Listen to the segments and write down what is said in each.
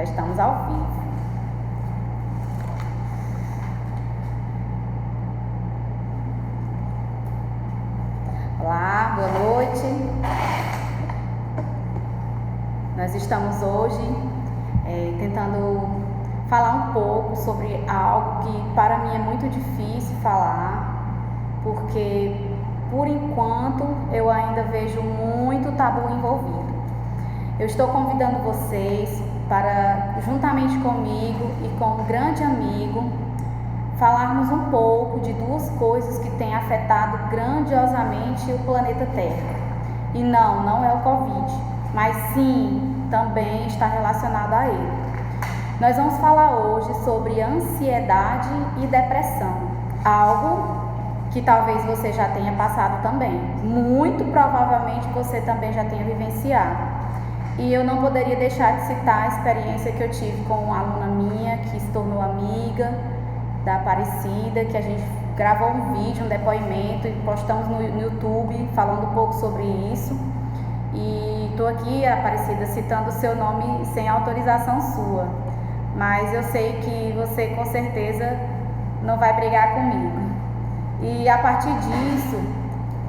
estamos ao vivo. Olá, boa noite. Nós estamos hoje tentando falar um pouco sobre algo que para mim é muito difícil falar, porque por enquanto eu ainda vejo muito tabu envolvido. Eu estou convidando vocês para, juntamente comigo e com um grande amigo, falarmos um pouco de duas coisas que têm afetado grandiosamente o planeta Terra. E não é o Covid, mas sim, também está relacionado a ele. Nós vamos falar hoje sobre ansiedade e depressão, algo que talvez você já tenha passado também, muito provavelmente você também já tenha vivenciado. E eu não poderia deixar de citar a experiência que eu tive com uma aluna minha que se tornou amiga da Aparecida, que a gente gravou um vídeo, um depoimento e postamos no YouTube falando um pouco sobre isso. E estou aqui, Aparecida, citando o seu nome sem autorização sua, mas eu sei que você com certeza não vai brigar comigo. E a partir disso,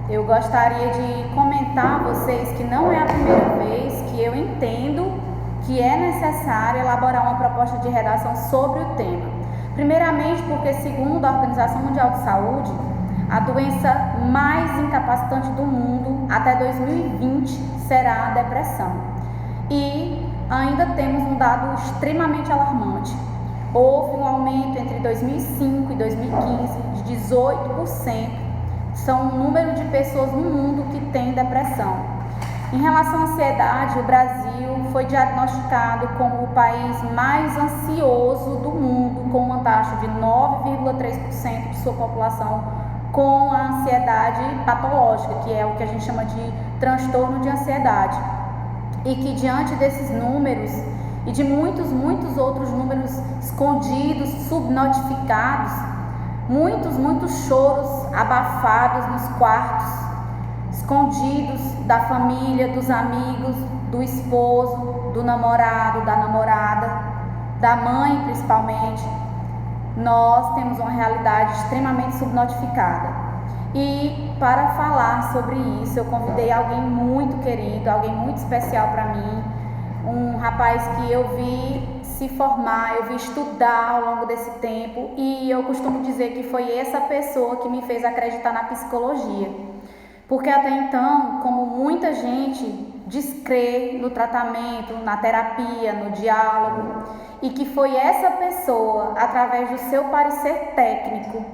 eu gostaria de comentar a vocês que não é a primeira vez que eu entendo que é necessário elaborar uma proposta de redação sobre o tema. Primeiramente porque, segundo a Organização Mundial de Saúde, a doença mais incapacitante do mundo até 2020 será a depressão. E ainda temos um dado extremamente alarmante. Houve um aumento entre 2005 e 2015 de 18%. São o número de pessoas no mundo que têm depressão. Em relação à ansiedade, o Brasil foi diagnosticado como o país mais ansioso do mundo, com uma taxa de 9,3% de sua população com a ansiedade patológica, que é o que a gente chama de transtorno de ansiedade. E que diante desses números e de muitos outros números escondidos, subnotificados, muitos choros abafados nos quartos, escondidos da família, dos amigos, do esposo, do namorado, da namorada, da mãe principalmente, nós temos uma realidade extremamente subnotificada. E para falar sobre isso, eu convidei alguém muito querido, alguém muito especial para mim, um rapaz que eu vi se formar, eu vi estudar ao longo desse tempo, e eu costumo dizer que foi essa pessoa que me fez acreditar na psicologia, porque até então, como muita gente descrê no tratamento, na terapia, no diálogo, e que foi essa pessoa, através do seu parecer técnico,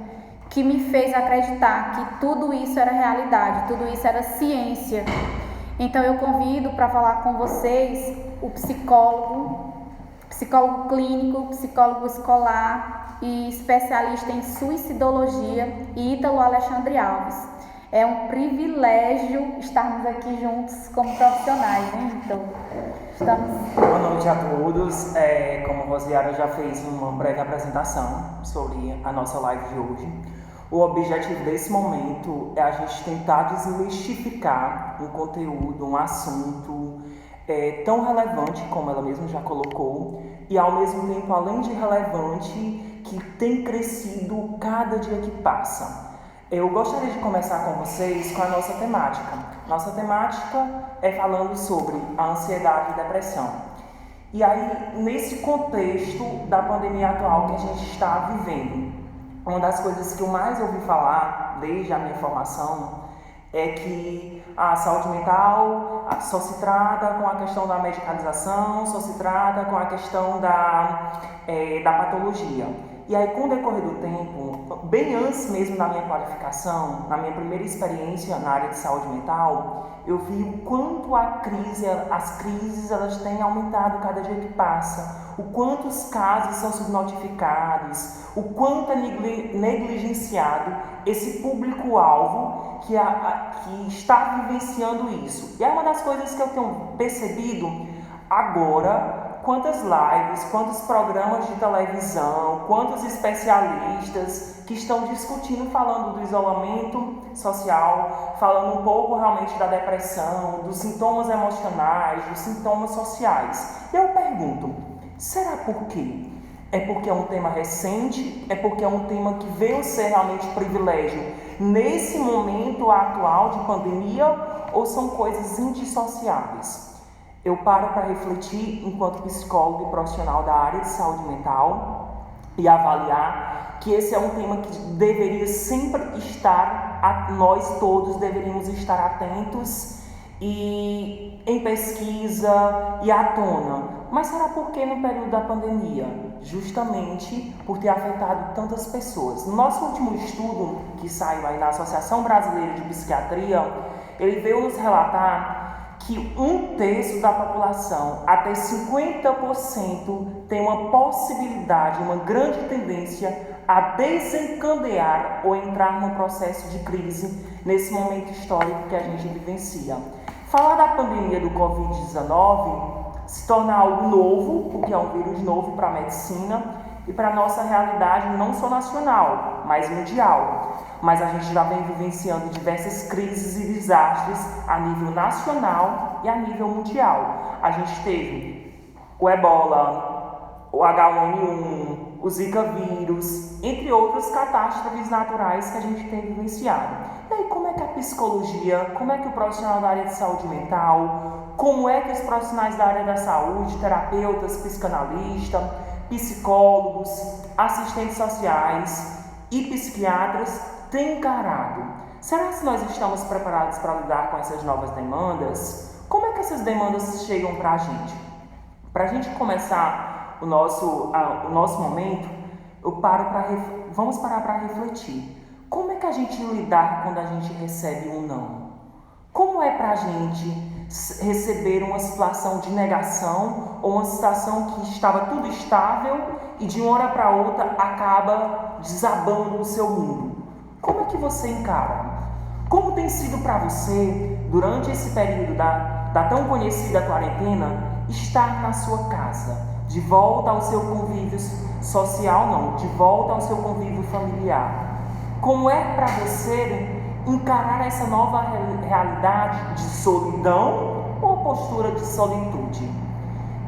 que me fez acreditar que tudo isso era realidade, tudo isso era ciência. Então eu convido para falar com vocês o psicólogo clínico, psicólogo escolar e especialista em suicidologia, Ítalo Alexandre Alves. É um privilégio estarmos aqui juntos como profissionais, né, Ítalo? Boa noite a todos. Como a Rosiara já fez uma breve apresentação sobre a nossa live de hoje, o objetivo desse momento é a gente tentar desmistificar um conteúdo, um assunto tão relevante como ela mesma já colocou, e ao mesmo tempo, além de relevante, que tem crescido cada dia que passa. Eu gostaria de começar com vocês com a nossa temática. Nossa temática é falando sobre a ansiedade e depressão. E aí, nesse contexto da pandemia atual que a gente está vivendo, uma das coisas que eu mais ouvi falar desde a minha formação é que a saúde mental só se trata com a questão da medicalização, só se trata com a questão da patologia. E aí, com o decorrer do tempo, bem antes mesmo da minha qualificação, na minha primeira experiência na área de saúde mental, eu vi o quanto as crises elas têm aumentado cada dia que passa, o quanto os casos são subnotificados, o quanto é negligenciado esse público-alvo que está vivenciando isso. E é uma das coisas que eu tenho percebido agora. Quantas lives, quantos programas de televisão, quantos especialistas que estão discutindo, falando do isolamento social, falando um pouco realmente da depressão, dos sintomas emocionais, dos sintomas sociais. E eu pergunto, Será por quê? É porque é um tema recente? É porque é um tema que veio ser realmente privilégio nesse momento atual de pandemia? Ou são coisas indissociáveis? Eu paro para refletir enquanto psicólogo e profissional da área de saúde mental e avaliar que esse é um tema que deveria sempre estar, nós todos deveríamos estar atentos e em pesquisa e à tona. Mas será por que no período da pandemia? Justamente por ter afetado tantas pessoas. No nosso último estudo, que saiu aí na Associação Brasileira de Psiquiatria, ele veio nos relatar que 1/3 da população, até 50%, tem uma possibilidade, uma grande tendência a desencadear ou entrar num processo de crise nesse momento histórico que a gente vivencia. Falar da pandemia do Covid-19 se torna algo novo, porque é um vírus novo para a medicina e para a nossa realidade não só nacional, mas mundial. Mas a gente já vem vivenciando diversas crises e desastres a nível nacional e a nível mundial. A gente teve o Ebola, o H1N1, o Zika vírus, entre outras catástrofes naturais que a gente tem vivenciado. E aí, como é que a psicologia, como é que o profissional da área de saúde mental, como é que os profissionais da área da saúde, terapeutas, psicanalistas, psicólogos, assistentes sociais e psiquiatras têm encarado? Será que nós estamos preparados para lidar com essas novas demandas? Como é que essas demandas chegam para a gente? Para a gente começar o nosso momento, vamos parar para refletir. Como é que a gente lidar quando a gente recebe um não? Como é para a gente receber uma situação de negação ou uma situação que estava tudo estável e de uma hora para outra acaba desabando o seu mundo? Como é que você encara? Como tem sido para você, durante esse período da tão conhecida quarentena, estar na sua casa, de volta ao seu convívio social, não, de volta ao seu convívio familiar? Como é para você encarar essa nova realidade de solidão ou postura de solitude?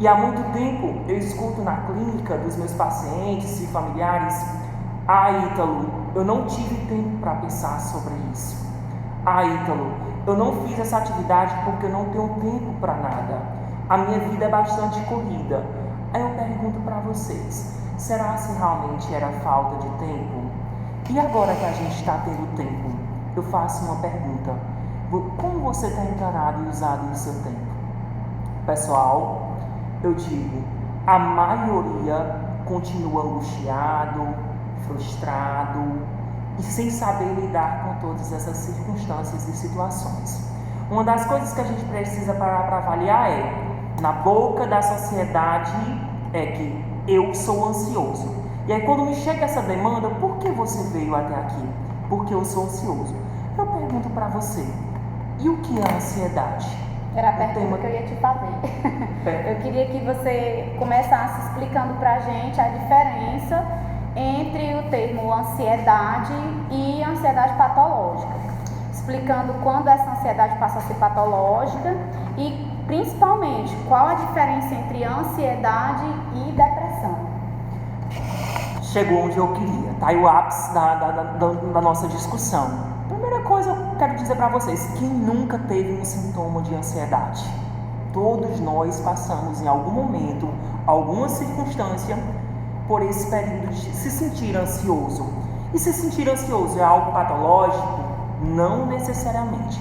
E há muito tempo eu escuto na clínica dos meus pacientes e familiares: Ítalo, eu não tive tempo para pensar sobre isso. Ítalo, eu não fiz essa atividade porque eu não tenho tempo para nada. A minha vida é bastante corrida. Aí eu pergunto para vocês, será se realmente era falta de tempo? E agora que a gente está tendo tempo, eu faço uma pergunta: como você tem encarado e usado o seu tempo? Pessoal, eu digo, a maioria continua angustiado, frustrado e sem saber lidar com todas essas circunstâncias e situações. Uma das coisas que a gente precisa parar para avaliar na boca da sociedade é que eu sou ansioso. E aí quando me chega essa demanda, por que você veio até aqui? Porque eu sou ansioso. Eu pergunto para você, e o que é ansiedade? Era a pergunta que eu ia te fazer. Eu queria que você começasse explicando para a gente a diferença entre o termo ansiedade e ansiedade patológica. Explicando quando essa ansiedade passa a ser patológica e, principalmente, qual a diferença entre ansiedade e depressão. Chegou onde eu queria, tá aí o ápice da nossa discussão. Primeira coisa eu quero dizer para vocês, quem nunca teve um sintoma de ansiedade? Todos nós passamos em algum momento, alguma circunstância, por esse período de se sentir ansioso. E se sentir ansioso é algo patológico? Não necessariamente.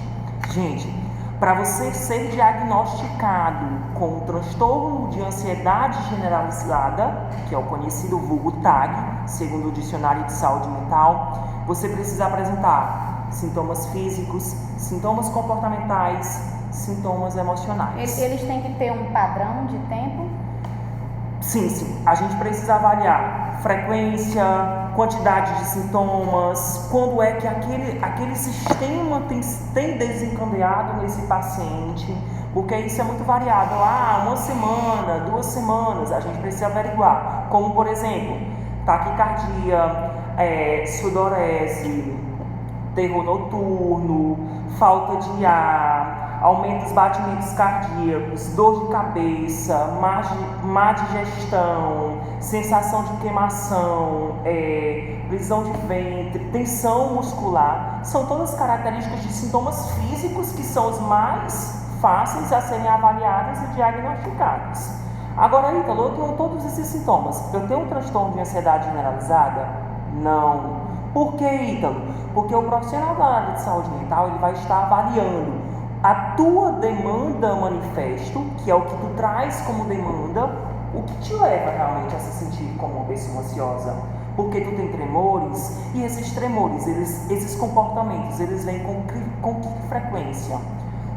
Gente, para você ser diagnosticado com um transtorno de ansiedade generalizada, que é o conhecido vulgo TAG, segundo o Dicionário de Saúde Mental, você precisa apresentar sintomas físicos, sintomas comportamentais, sintomas emocionais. Eles têm que ter um padrão de tempo? Sim. A gente precisa avaliar frequência, quantidade de sintomas, quando é que aquele sistema tem desencadeado nesse paciente, porque isso é muito variado. Uma semana, 2 semanas, a gente precisa averiguar. Como, por exemplo, taquicardia, sudorese, terror noturno, falta de ar, aumento dos batimentos cardíacos, dor de cabeça, má digestão, sensação de queimação, prisão de ventre, tensão muscular, são todas características de sintomas físicos que são os mais fáceis a serem avaliados e diagnosticados. Agora, Ítalo, eu tenho todos esses sintomas. Eu tenho um transtorno de ansiedade generalizada? Não. Por que, Ítalo? Porque o profissional da área de saúde mental ele vai estar avaliando a tua demanda manifesto, que é o que tu traz como demanda, o que te leva realmente a se sentir como uma pessoa ansiosa. Porque tu tem tremores, e esses tremores, esses comportamentos, eles vêm com que frequência?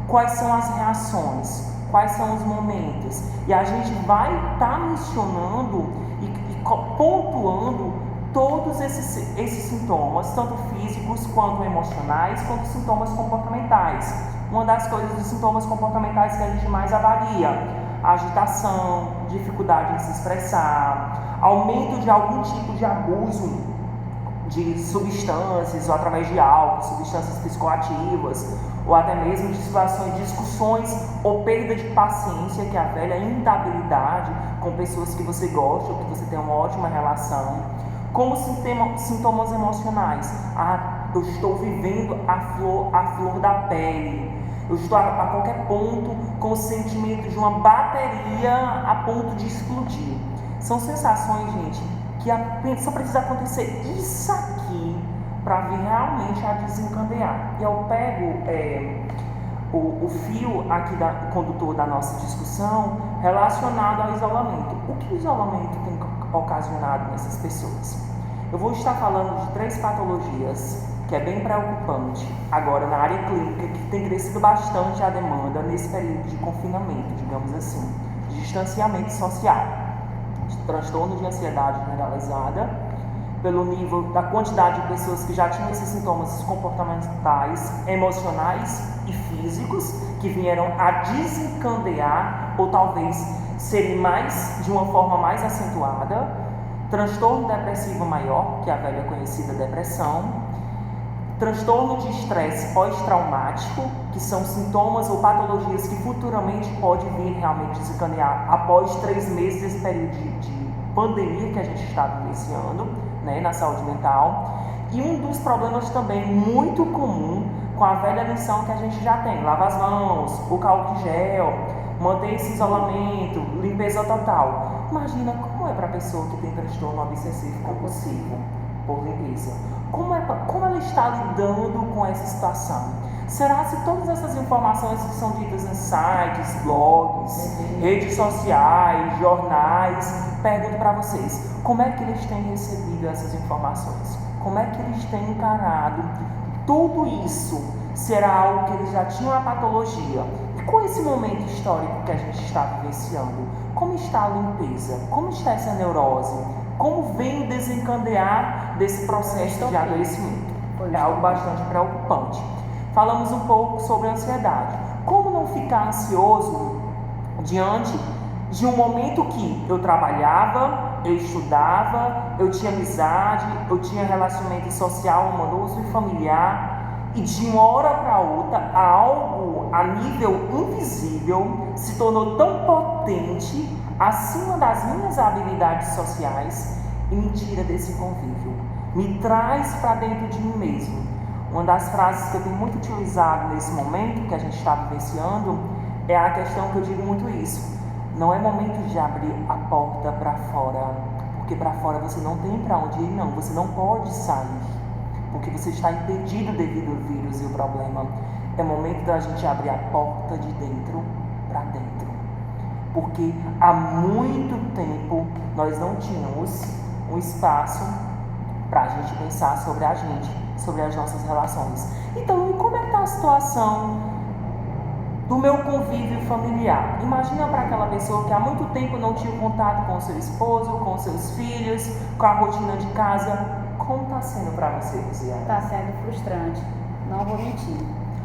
Quais são as reações? Quais são os momentos? E a gente vai estar mencionando e pontuando todos esses sintomas, tanto físicos quanto emocionais, quanto sintomas comportamentais. Uma das coisas dos sintomas comportamentais que a gente mais avalia: agitação, dificuldade em se expressar, aumento de algum tipo de abuso de substâncias, ou através de álcool, substâncias psicoativas, ou até mesmo de situações, discussões ou perda de paciência, que é a velha instabilidade com pessoas que você gosta ou que você tem uma ótima relação. Como sintomas emocionais: eu estou vivendo a flor da pele, eu estou a qualquer ponto com o sentimento de uma bateria a ponto de explodir. São sensações, gente, que só precisa acontecer isso aqui para vir realmente a desencadear. E eu pego o fio aqui condutor da nossa discussão relacionado ao isolamento. O que o isolamento tem ocasionado nessas pessoas? Eu vou estar falando de 3 patologias que é bem preocupante agora na área clínica, que tem crescido bastante a demanda nesse período de confinamento, digamos assim, de distanciamento social. Transtorno de ansiedade generalizada, pelo nível da quantidade de pessoas que já tinham esses sintomas comportamentais, emocionais e físicos, que vieram a desencadear ou talvez serem de uma forma mais acentuada. Transtorno depressivo maior, que é a velha conhecida depressão. Transtorno de estresse pós-traumático, que são sintomas ou patologias que futuramente pode vir realmente desencadear após 3 meses desse período de pandemia que a gente está vivenciando, né, na saúde mental. E um dos problemas também muito comum com a velha lição que a gente já tem: lava as mãos, o álcool gel, manter esse isolamento, limpeza total. Imagina como é para a pessoa que tem transtorno obsessivo compulsivo por limpeza. Como ela está lidando com essa situação? Será se todas essas informações que são ditas em sites, blogs, redes sociais, jornais, pergunto para vocês, como é que eles têm recebido essas informações? Como é que eles têm encarado tudo isso? Será algo que eles já tinham a patologia? E com esse momento histórico que a gente está vivenciando, como está a limpeza? Como está essa neurose? Como vem desencadear desse processo de adoecimento? É algo bastante preocupante. Falamos um pouco sobre a ansiedade. Como não ficar ansioso diante de um momento que eu trabalhava, eu estudava, eu tinha amizade, eu tinha relacionamento social, amoroso e familiar, e de uma hora para outra, algo a nível invisível se tornou tão potente acima das minhas habilidades sociais e me tira desse convívio, me traz para dentro de mim mesmo. Uma das frases que eu tenho muito utilizado nesse momento que a gente está vivenciando é a questão que eu digo muito isso: não é momento de abrir a porta para fora, porque para fora você não tem para onde ir, não, você não pode sair, porque você está impedido devido ao vírus e o problema. É momento da gente abrir a porta de dentro para dentro, porque há muito tempo nós não tínhamos um espaço para a gente pensar sobre a gente, sobre as nossas relações. Então, e como é que está a situação do meu convívio familiar? Imagina para aquela pessoa que há muito tempo não tinha contato com o seu esposo, com os seus filhos, com a rotina de casa. Como está sendo para você, Luciana? Está sendo frustrante, não vou mentir.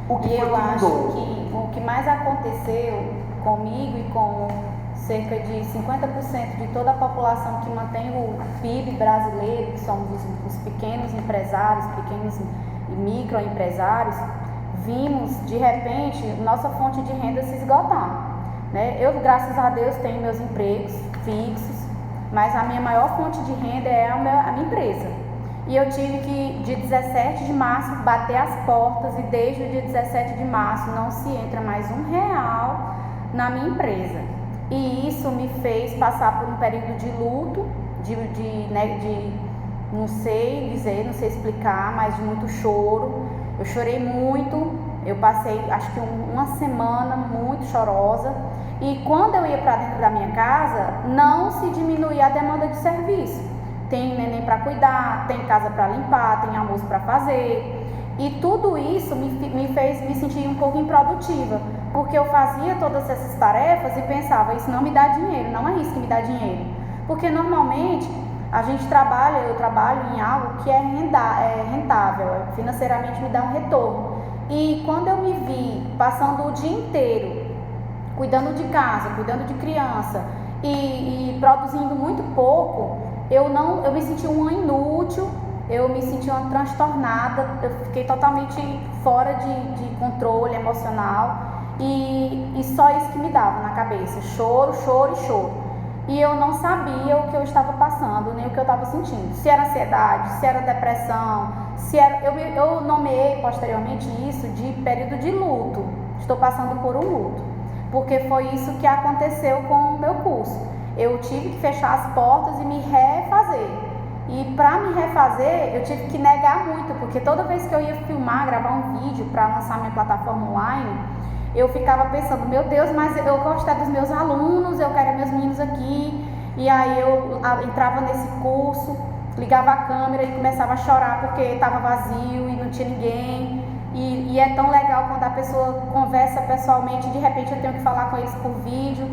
O que e foi eu que acho mudou? que o que mais aconteceu comigo e com cerca de 50% de toda a população que mantém o PIB brasileiro, que somos os pequenos empresários, pequenos e microempresários, vimos, de repente, nossa fonte de renda se esgotar, né? Eu, graças a Deus, tenho meus empregos fixos, mas a minha maior fonte de renda é a minha empresa. E eu tive que, de 17 de março, bater as portas, e desde o dia 17 de março não se entra mais R$1 na minha empresa. E isso me fez passar por um período de luto, não sei dizer, não sei explicar, mas de muito choro. Eu chorei muito, eu passei acho que uma semana muito chorosa. E quando eu ia para dentro da minha casa, não se diminuía a demanda de serviço. Tem neném para cuidar, tem casa para limpar, tem almoço para fazer. E tudo isso me fez me sentir um pouco improdutiva, porque eu fazia todas essas tarefas e pensava, isso não me dá dinheiro, não é isso que me dá dinheiro. Porque normalmente eu trabalho em algo que é rentável, financeiramente me dá um retorno. E quando eu me vi passando o dia inteiro cuidando de casa, cuidando de criança e produzindo muito pouco, eu me senti uma inútil, eu me senti uma transtornada, eu fiquei totalmente fora de controle emocional e só isso que me dava na cabeça, choro, choro e choro. E eu não sabia o que eu estava passando, nem o que eu estava sentindo. Se era ansiedade, se era depressão, eu nomeei posteriormente isso de período de luto. Estou passando por um luto, porque foi isso que aconteceu com o meu curso. Eu tive que fechar as portas e me refazer. E para me refazer, eu tive que negar muito, porque toda vez que eu ia filmar, gravar um vídeo para lançar minha plataforma online, eu ficava pensando, meu Deus, mas eu gosto dos meus alunos, eu quero meus meninos aqui. E aí eu entrava nesse curso, ligava a câmera e começava a chorar porque estava vazio e não tinha ninguém. E é tão legal quando a pessoa conversa pessoalmente, de repente eu tenho que falar com eles por vídeo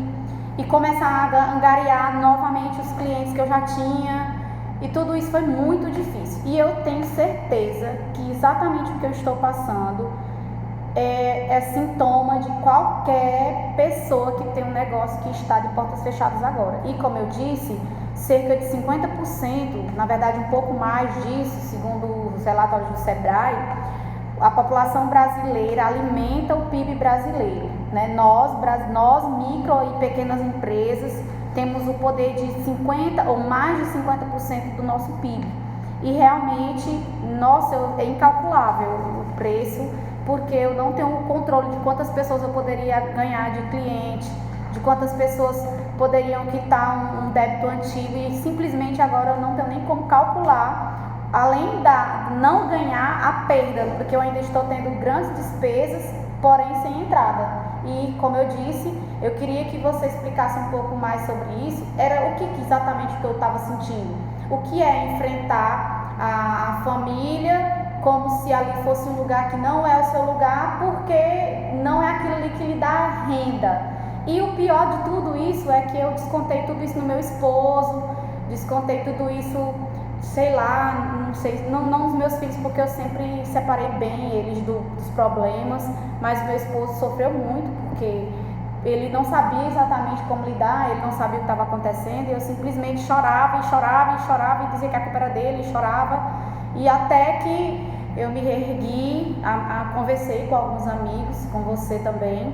e começar a angariar novamente os clientes que eu já tinha. E tudo isso foi muito difícil. E eu tenho certeza que exatamente o que eu estou passando é sintoma de qualquer pessoa que tem um negócio que está de portas fechadas agora. E como eu disse, cerca de 50%, na verdade um pouco mais disso, segundo os relatórios do Sebrae, a população brasileira alimenta o PIB brasileiro, né? Nós micro e pequenas empresas, temos o poder de 50% ou mais de 50% do nosso PIB. E realmente, é incalculável o preço, porque eu não tenho o controle de quantas pessoas eu poderia ganhar de cliente, de quantas pessoas poderiam quitar um débito antigo, e simplesmente agora eu não tenho nem como calcular, além da não ganhar a perda, porque eu ainda estou tendo grandes despesas, porém sem entrada. E como eu disse, eu queria que você explicasse um pouco mais sobre isso. Era o que exatamente que eu estava sentindo? O que é enfrentar a família como se ali fosse um lugar que não é o seu lugar, porque não é aquilo ali que lhe dá renda. E o pior de tudo isso é que eu descontei tudo isso no meu esposo, descontei tudo isso, sei lá, não nos meus filhos, porque eu sempre separei bem eles dos problemas, mas meu esposo sofreu muito, porque ele não sabia exatamente como lidar, ele não sabia o que estava acontecendo, e eu simplesmente chorava e chorava e chorava e dizia que a culpa era dele, e chorava, e até que eu me reergui, conversei com alguns amigos, com você também,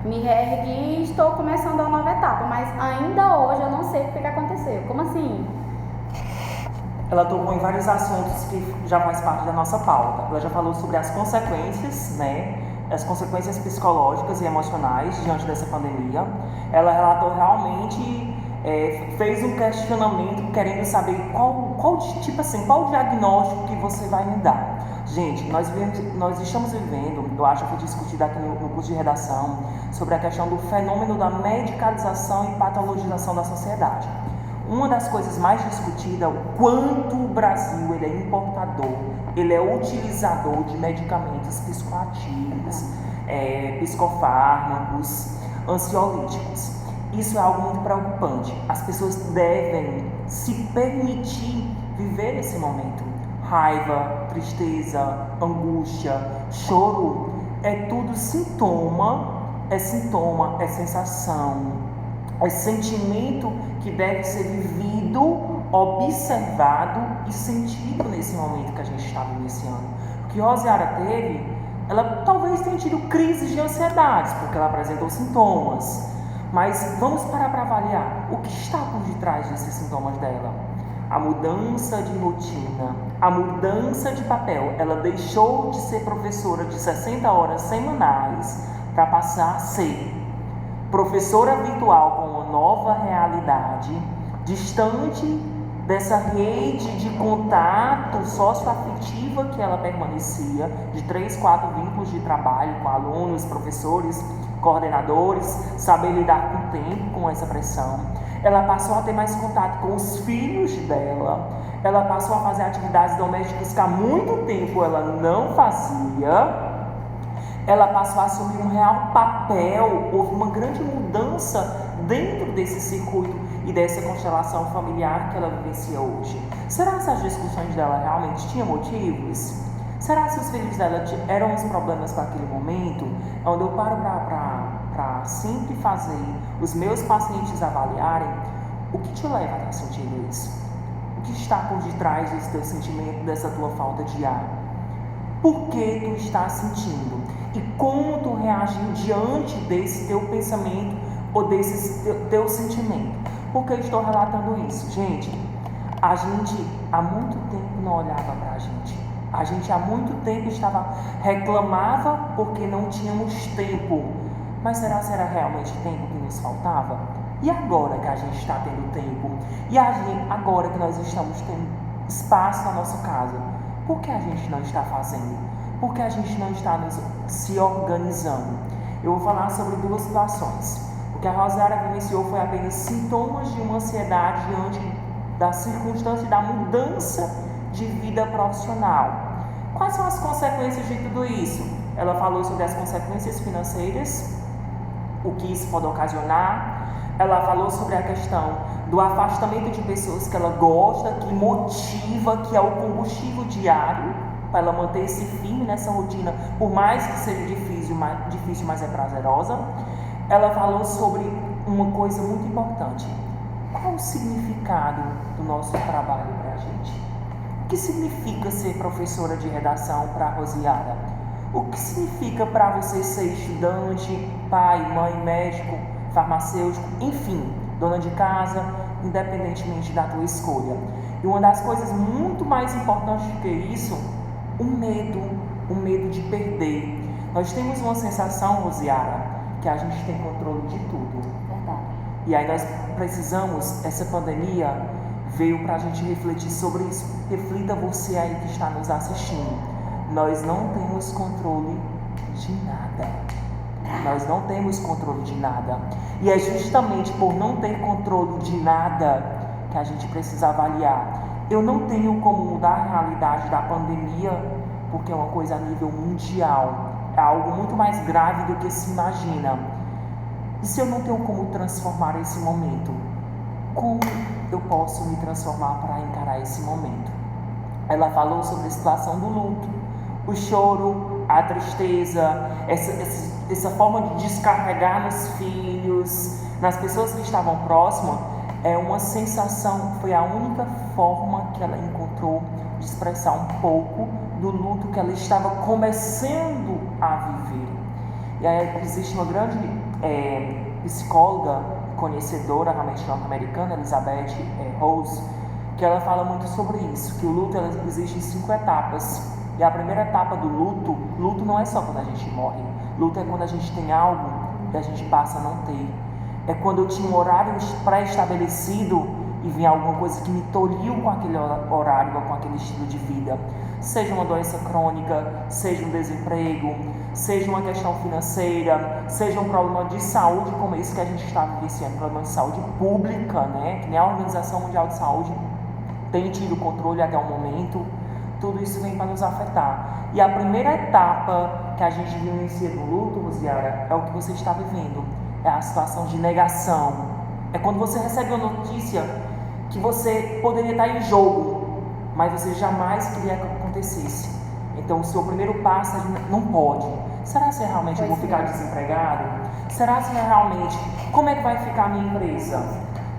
me reergui e estou começando uma nova etapa, mas ainda hoje eu não sei o que aconteceu. Como assim? Ela tocou em vários assuntos que já faz parte da nossa pauta. Ela já falou sobre as consequências, né? As consequências psicológicas e emocionais diante dessa pandemia. Ela relatou realmente, fez um questionamento querendo saber qual diagnóstico que você vai me dar. Gente, nós estamos vivendo, eu acho que foi discutido aqui no curso de redação, sobre a questão do fenômeno da medicalização e patologização da sociedade. Uma das coisas mais discutidas é o quanto o Brasil ele é importador, ele é utilizador de medicamentos psicoativos, psicofármacos, ansiolíticos. Isso é algo muito preocupante. As pessoas devem se permitir viver esse momento. Raiva, tristeza, angústia, choro, é tudo sintoma, é sensação, é sentimento que deve ser vivido, observado e sentido nesse momento que a gente está vivenciando. O que Rosiara teve Ela talvez tenha tido crises de ansiedade, porque ela apresentou sintomas. Mas vamos parar para avaliar o que está por detrás desses sintomas dela. A mudança de rotina, a mudança de papel. Ela deixou de ser professora de 60 horas semanais para passar a ser professora virtual com uma nova realidade, distante dessa rede de contato socioafetiva que ela permanecia, de 3, 4 vínculos de trabalho com alunos, professores, coordenadores, saber lidar com o tempo, com essa pressão. Ela passou a ter mais contato com os filhos dela, ela passou a fazer atividades domésticas que há muito tempo ela não fazia, ela passou a assumir um real papel, houve uma grande mudança dentro desse circuito e dessa constelação familiar que ela vivencia hoje. Será que as discussões dela realmente tinham motivos? Será que os filhos dela eram os problemas para aquele momento? É onde eu paro para sempre fazer os meus pacientes avaliarem o que te leva a estar sentindo isso. O que está por detrás desse teu sentimento, dessa tua falta de ar? Por que tu está sentindo? E como tu reagiu diante desse teu pensamento ou desse teu sentimento? Por que eu estou relatando isso? Gente, a gente há muito tempo não olhava para a gente. A gente há muito tempo reclamava porque não tínhamos tempo. Mas será realmente tempo que nos faltava? E agora que a gente está tendo tempo? E agora que nós estamos tendo espaço na nossa casa? Por que a gente não está fazendo? Por que a gente não está se organizando? Eu vou falar sobre 2 situações. O que a Rosiara vivenciou foi apenas sintomas de uma ansiedade diante da circunstância e da mudança de vida profissional. Quais são as consequências de tudo isso? Ela falou sobre as consequências financeiras, o que isso pode ocasionar. Ela falou sobre a questão do afastamento de pessoas que ela gosta, que motiva, que é o combustível diário para ela manter-se firme nessa rotina, por mais que seja difícil, mas é prazerosa. Ela falou sobre uma coisa muito importante. Qual o significado do nosso trabalho para a gente? O que significa ser professora de redação para a Rosiara? O que significa para você ser estudante, pai, mãe, médico, farmacêutico, enfim, dona de casa, independentemente da tua escolha? E uma das coisas muito mais importantes do que isso, o medo de perder. Nós temos uma sensação, Rosiara, que a gente tem controle de tudo. Verdade. E aí nós precisamos, essa pandemia veio para a gente refletir sobre isso. Reflita você aí que está nos assistindo. Nós não temos controle de nada. Nós não temos controle de nada. E é justamente por não ter controle de nada que a gente precisa avaliar. Eu não tenho como mudar a realidade da pandemia, porque é uma coisa a nível mundial. É algo muito mais grave do que se imagina. E se eu não tenho como transformar esse momento, como eu posso me transformar para encarar esse momento? Ela falou sobre a situação do luto, o choro, a tristeza, essa forma de descarregar nos filhos, nas pessoas que estavam próximas. É uma sensação, foi a única forma que ela encontrou de expressar um pouco do luto que ela estava começando a viver. E aí existe uma grande psicóloga, conhecedora realmente norte-americana, Elizabeth Rose, que ela fala muito sobre isso, que o luto existe em 5 etapas. E a primeira etapa do luto não é só quando a gente morre. Luto é quando a gente tem algo que a gente passa a não ter. É quando eu tinha um horário pré-estabelecido e vinha alguma coisa que me tolhiu com aquele horário ou com aquele estilo de vida. Seja uma doença crônica, seja um desemprego, seja uma questão financeira, seja um problema de saúde como esse que a gente está vivenciando, problema de saúde pública, né? Que nem a Organização Mundial de Saúde tem tido controle até o momento. Tudo isso vem para nos afetar. E a primeira etapa que a gente vivencia no luto, Rosiara, é o que você está vivendo. É a situação de negação. É quando você recebe uma notícia que você poderia estar em jogo, mas você jamais queria que acontecesse. Então o seu primeiro passo é não pode. Será que realmente eu vou ficar desempregado? Será que realmente, como é que vai ficar a minha empresa?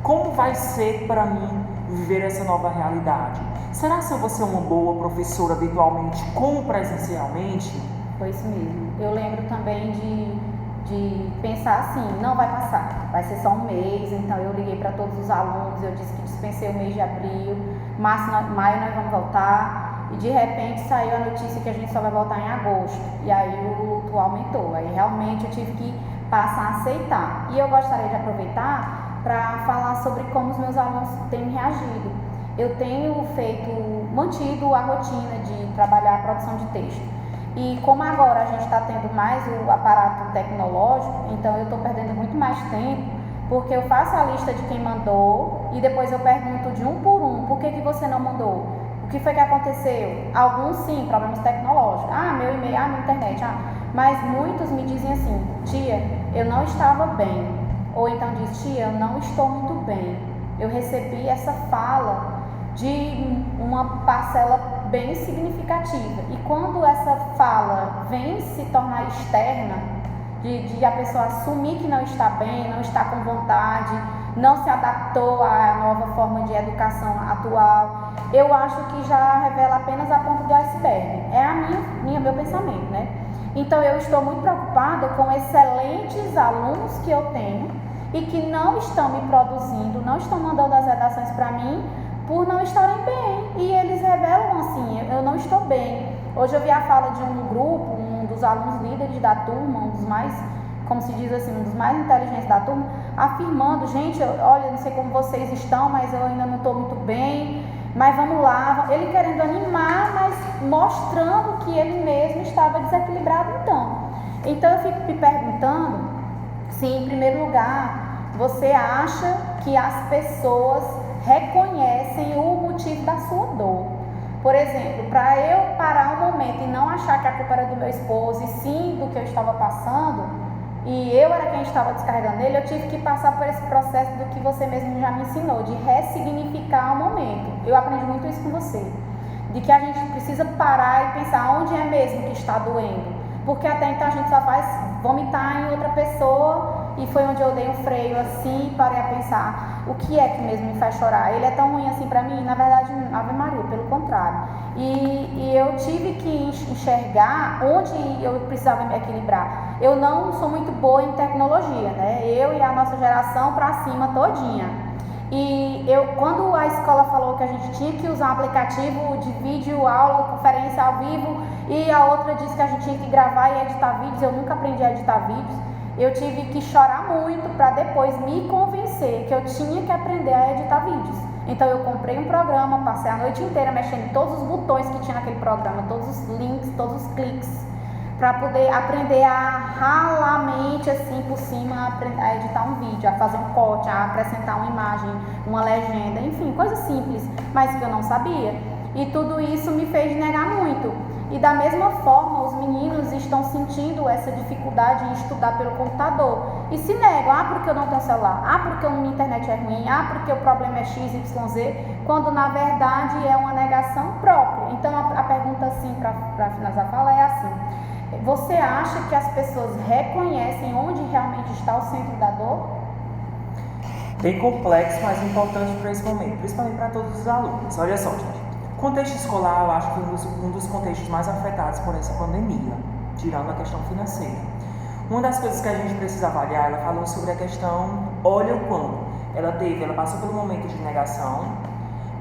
Como vai ser para mim viver essa nova realidade? Será que eu vou ser uma boa professora virtualmente como presencialmente? Foi isso mesmo. Eu lembro também de pensar assim, não vai passar, vai ser só um mês, então eu liguei para todos os alunos, eu disse que dispensei o mês de abril, maio nós vamos voltar, e de repente saiu a notícia que a gente só vai voltar em agosto, e aí o luto aumentou, aí realmente eu tive que passar a aceitar. E eu gostaria de aproveitar para falar sobre como os meus alunos têm reagido. Eu tenho mantido a rotina de trabalhar a produção de texto. E como agora a gente está tendo mais o aparato tecnológico, então eu estou perdendo muito mais tempo, porque eu faço a lista de quem mandou e depois eu pergunto de um por um, por que você não mandou? O que foi que aconteceu? Alguns sim, problemas tecnológicos. Meu e-mail, minha internet. Mas muitos me dizem assim, tia, eu não estava bem. Ou então diz, tia, eu não estou muito bem. Eu recebi essa fala de uma parcela bem significativa. E quando essa fala vem se tornar externa, de a pessoa assumir que não está bem, não está com vontade, não se adaptou à nova forma de educação atual, eu acho que já revela apenas a ponta do iceberg. É meu pensamento, né? Então eu estou muito preocupada com excelentes alunos que eu tenho e que não estão me produzindo, não estão mandando as redações para mim por não estarem bem. E eles revelam assim, eu não estou bem. Hoje eu vi a fala de um grupo, um dos alunos líderes da turma, um dos mais, como se diz assim, um dos mais inteligentes da turma, afirmando, gente, olha, não sei como vocês estão, mas eu ainda não estou muito bem, mas vamos lá. Ele querendo animar, mas mostrando que ele mesmo estava desequilibrado Então eu fico me perguntando se, em primeiro lugar, você acha que as pessoas reconhecem o motivo da sua dor. Por exemplo, para eu parar um momento e não achar que a culpa era do meu esposo e sim do que eu estava passando, e eu era quem estava descarregando ele, eu tive que passar por esse processo do que você mesmo já me ensinou, de ressignificar o momento. Eu aprendi muito isso com você, de que a gente precisa parar e pensar onde é mesmo que está doendo, porque até então a gente só faz vomitar em outra pessoa. E foi onde eu dei um freio assim, parei a pensar, o que é que mesmo me faz chorar? Ele é tão ruim assim pra mim? Na verdade, Ave Maria, pelo contrário. E eu tive que enxergar onde eu precisava me equilibrar. Eu não sou muito boa em tecnologia, né? Eu e a nossa geração pra cima todinha. E quando a escola falou que a gente tinha que usar um aplicativo de vídeo, aula, conferência ao vivo, e a outra disse que a gente tinha que gravar e editar vídeos, eu nunca aprendi a editar vídeos. Eu tive que chorar muito para depois me convencer que eu tinha que aprender a editar vídeos. Então eu comprei um programa, passei a noite inteira mexendo em todos os botões que tinha naquele programa, todos os links, todos os cliques, para poder aprender a ralamente assim por cima a editar um vídeo, a fazer um corte, a acrescentar uma imagem, uma legenda, enfim, coisas simples, mas que eu não sabia. E tudo isso me fez negar muito. E da mesma forma, os meninos estão sentindo essa dificuldade em estudar pelo computador e se negam, porque eu não tenho celular, porque a minha internet é ruim, porque o problema é XYZ, quando na verdade é uma negação própria. Então a pergunta assim, para finalizar a fala, é assim: você acha que as pessoas reconhecem onde realmente está o centro da dor? Bem complexo, mas importante para esse momento, principalmente para todos os alunos. Olha só, gente. Contexto escolar, eu acho que um dos contextos mais afetados por essa pandemia, tirando a questão financeira. Uma das coisas que a gente precisa avaliar, ela falou sobre a questão, olha o quanto. Ela passou pelo momento de negação,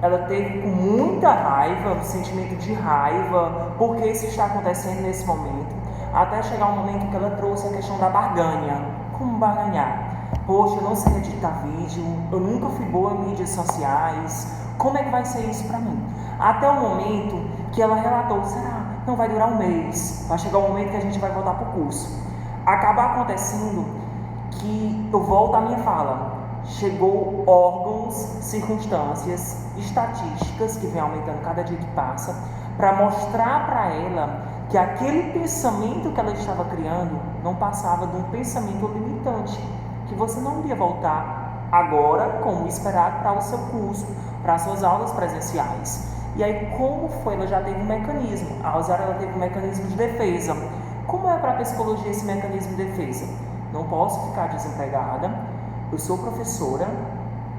ela teve com muita raiva, um sentimento de raiva, porque isso está acontecendo nesse momento, até chegar um momento que ela trouxe a questão da barganha. Como barganhar? Poxa, eu não sei editar vídeo, eu nunca fui boa em mídias sociais, como é que vai ser isso para mim? Até o momento que ela relatou, será? Não vai durar um mês, vai chegar o momento que a gente vai voltar para o curso. Acaba acontecendo que eu volto à minha fala, chegou órgãos, circunstâncias, estatísticas que vem aumentando cada dia que passa, para mostrar para ela que aquele pensamento que ela estava criando não passava de um pensamento limitante, que você não iria voltar agora como esperado para o seu curso, para as suas aulas presenciais. E aí, como foi? Ela já teve um mecanismo. A Rosária, ela teve um mecanismo de defesa. Como é para a psicologia esse mecanismo de defesa? Não posso ficar desempregada, eu sou professora,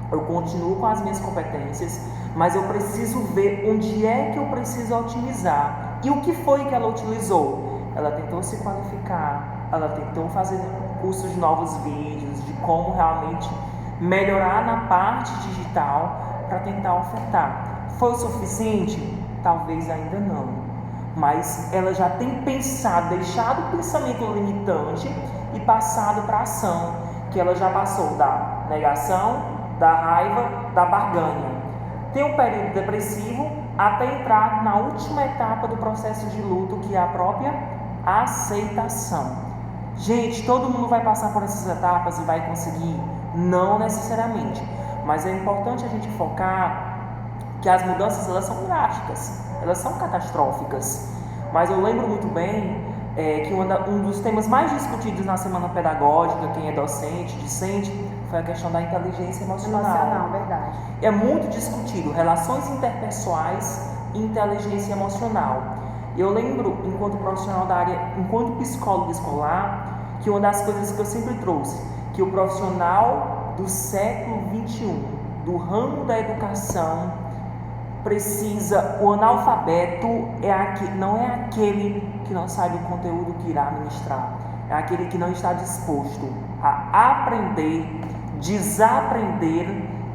eu continuo com as minhas competências, mas eu preciso ver onde é que eu preciso otimizar. E o que foi que ela utilizou? ela tentou se qualificar, ela tentou fazer cursos de novos vídeos, de como realmente melhorar na parte digital para tentar ofertar. Foi o suficiente? Talvez ainda não, mas ela já tem pensado, deixado o pensamento limitante e passado para a ação, que ela já passou da negação, da raiva, da barganha. Tem um período depressivo até entrar na última etapa do processo de luto, que é a própria aceitação. Gente, todo mundo vai passar por essas etapas e vai conseguir? Não necessariamente, mas é importante a gente focar que as mudanças, elas são drásticas, elas são catastróficas. Mas eu lembro muito bem que um dos temas mais discutidos na semana pedagógica, quem é docente, discente, foi a questão da inteligência emocional. Verdade. É muito discutido relações interpessoais e inteligência emocional. Eu lembro, enquanto profissional da área, enquanto psicólogo escolar, que uma das coisas que eu sempre trouxe, que o profissional do século XXI, do ramo da educação, precisa, o analfabeto não é aquele que não sabe o conteúdo que irá ministrar, é aquele que não está disposto a aprender, desaprender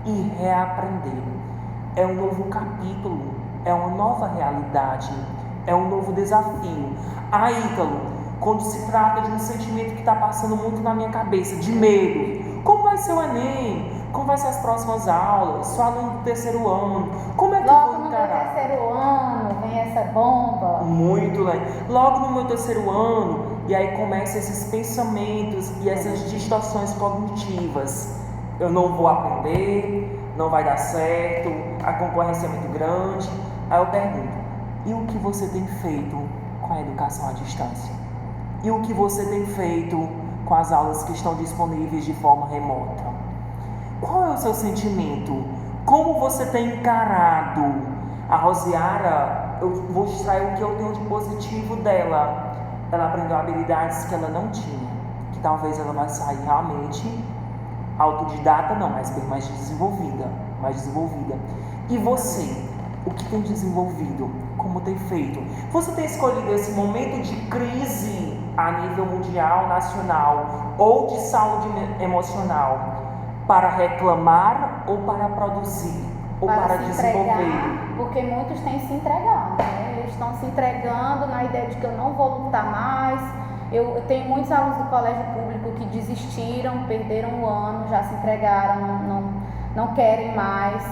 e reaprender. É um novo capítulo, é uma nova realidade, é um novo desafio. Ítalo, quando se trata de um sentimento que está passando muito na minha cabeça, de medo, como vai ser o Enem? Como vai ser as próximas aulas? Sou aluno do terceiro ano. Como é que eu vou encarar? Logo no terceiro ano vem essa bomba. Muito legal. Logo no meu terceiro ano, e aí começam esses pensamentos e essas distorções cognitivas. Eu não vou aprender, não vai dar certo, a concorrência é muito grande. Aí eu pergunto, e o que você tem feito com a educação à distância? E o que você tem feito com as aulas que estão disponíveis de forma remota? Qual é o seu sentimento? Como você tem encarado? A Rosiara, eu vou extrair o que eu tenho de positivo dela. Ela aprendeu habilidades que ela não tinha, que talvez ela vai sair realmente autodidata, não, mas bem mais desenvolvida. E você, o que tem desenvolvido? Como tem feito? Você tem escolhido esse momento de crise a nível mundial, nacional ou de saúde emocional para reclamar ou para produzir ou para desenvolver? Entregar, porque muitos têm se entregado, né? Eles estão se entregando na ideia de que eu não vou lutar mais. Eu tenho muitos alunos do colégio público que desistiram, perderam o ano, já se entregaram, não querem mais.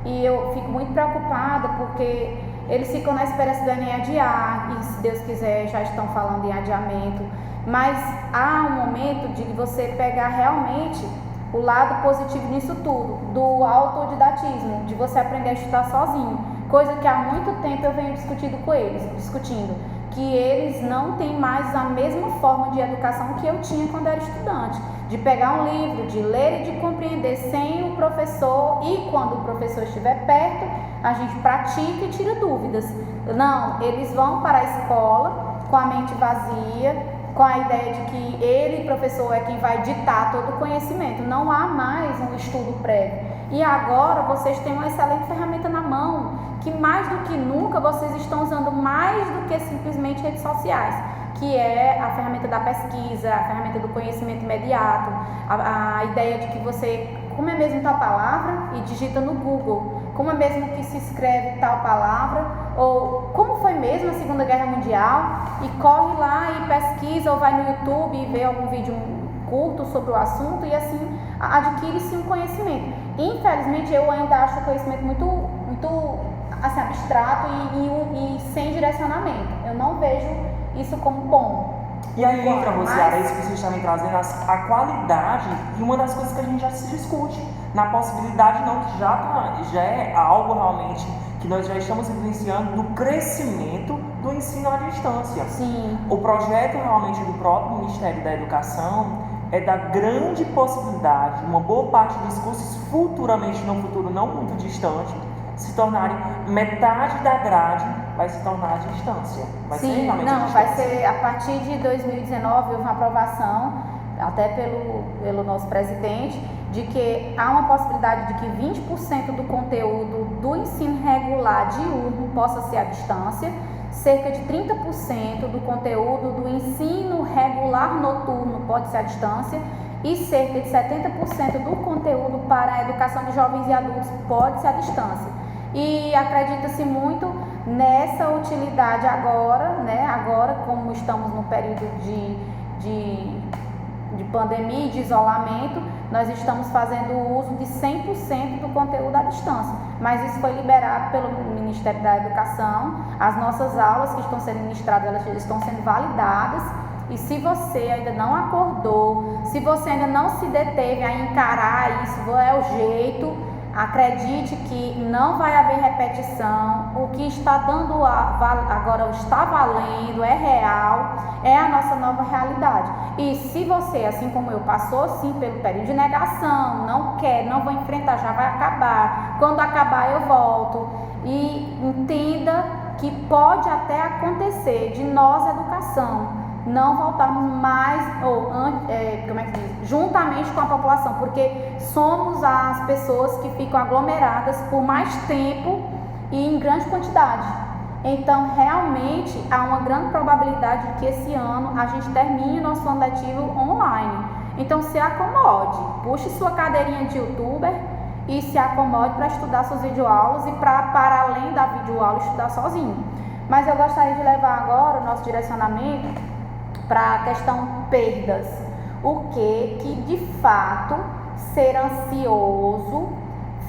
E eu fico muito preocupada porque eles ficam na esperança do Enem adiar, e se Deus quiser já estão falando em adiamento. Mas há um momento de você pegar realmente o lado positivo nisso tudo, do autodidatismo, de você aprender a estudar sozinho, coisa que há muito tempo eu venho discutindo com eles, que eles não têm mais a mesma forma de educação que eu tinha quando era estudante, de pegar um livro, de ler e de compreender sem o professor, e quando o professor estiver perto, a gente pratica e tira dúvidas. Não, eles vão para a escola com a mente vazia, com a ideia de que ele, professor, é quem vai ditar todo o conhecimento. Não há mais um estudo prévio. E agora vocês têm uma excelente ferramenta na mão, que mais do que nunca vocês estão usando mais do que simplesmente redes sociais, que é a ferramenta da pesquisa, a ferramenta do conhecimento imediato, a ideia de que você, como é mesmo tal palavra, e digita no Google, como é mesmo que se escreve tal palavra, ou como foi mesmo a Segunda Guerra Mundial, e corre lá e pesquisa, ou vai no YouTube e vê algum vídeo curto sobre o assunto, e assim adquire-se um conhecimento. Infelizmente eu ainda acho o conhecimento muito assim, abstrato e sem direcionamento. Eu não vejo isso como bom. E aí entra, Rosiara, isso que vocês estão me trazendo, a qualidade, e uma das coisas que a gente já se discute, na possibilidade não, que já é algo realmente que nós já estamos vivenciando, do crescimento do ensino à distância. Sim. O projeto realmente do próprio Ministério da Educação é da grande possibilidade, uma boa parte dos cursos futuramente, num futuro não muito distante, se tornarem metade da grade, vai se tornar à distância. Vai ser realmente à distância. Vai ser a partir de 2019, houve uma aprovação, até pelo nosso presidente, de que há uma possibilidade de que 20% do conteúdo do ensino regular diurno possa ser à distância. cerca de 30% do conteúdo do ensino regular noturno pode ser à distância e cerca de 70% do conteúdo para a educação de jovens e adultos pode ser à distância. E acredita-se muito nessa utilidade agora, né? Agora, como estamos no período de pandemia e de isolamento, nós estamos fazendo uso de 100% do conteúdo à distância, mas isso foi liberado pelo Ministério da Educação. As nossas aulas que estão sendo ministradas, elas estão sendo validadas, e se você ainda não acordou, se você ainda não se deteve a encarar isso, é o jeito, acredite que não vai haver repetição. O que está dando agora está valendo, é real, é a nossa nova realidade. E se você, assim como eu, passou sim pelo período de negação, não quer, não vou enfrentar, já vai acabar, quando acabar eu volto, e entenda que pode até acontecer de nós, educação, não voltarmos mais, juntamente com a população, porque somos as pessoas que ficam aglomeradas por mais tempo e em grande quantidade. Então, realmente, há uma grande probabilidade de que esse ano a gente termine nosso ano letivo online. Então, se acomode, puxe sua cadeirinha de youtuber e se acomode para estudar suas videoaulas e para além da videoaula, estudar sozinho. Mas eu gostaria de levar agora o nosso direcionamento para a questão perdas. O que de fato ser ansioso,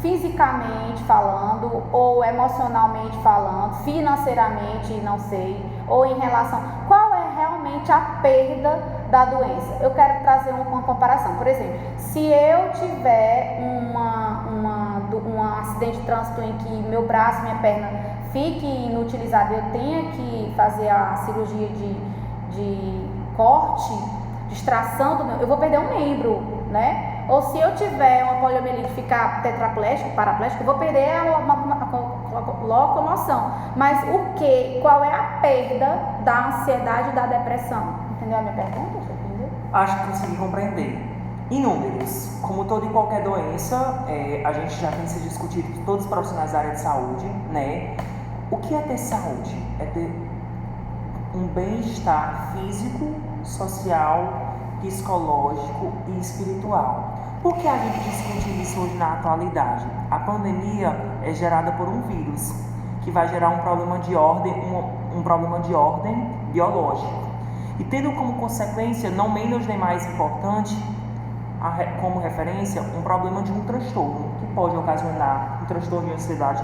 fisicamente falando, ou emocionalmente falando, financeiramente, não sei, ou em relação, qual é realmente a perda da doença? Eu quero trazer uma comparação. Por exemplo, se eu tiver um acidente de trânsito em que meu braço, minha perna fique inutilizado, eu tenha que fazer a cirurgia de corte, de extração do meu, eu vou perder um membro, né? Ou se eu tiver uma poliomielite ficar tetraplégico, paraplégico, eu vou perder a locomoção. Mas qual é a perda da ansiedade e da depressão? Entendeu a minha pergunta? Acho que consegui compreender. Em números, como toda e qualquer doença, a gente já tem se discutido com todos os profissionais da área de saúde, né? O que é ter saúde? É ter um bem-estar físico, social, psicológico e espiritual. Por que a gente discute isso hoje na atualidade? A pandemia é gerada por um vírus que vai gerar um problema de ordem, um problema de ordem biológica. E tendo como consequência, não menos nem mais importante, como referência, um problema de um transtorno, que pode ocasionar um transtorno de ansiedade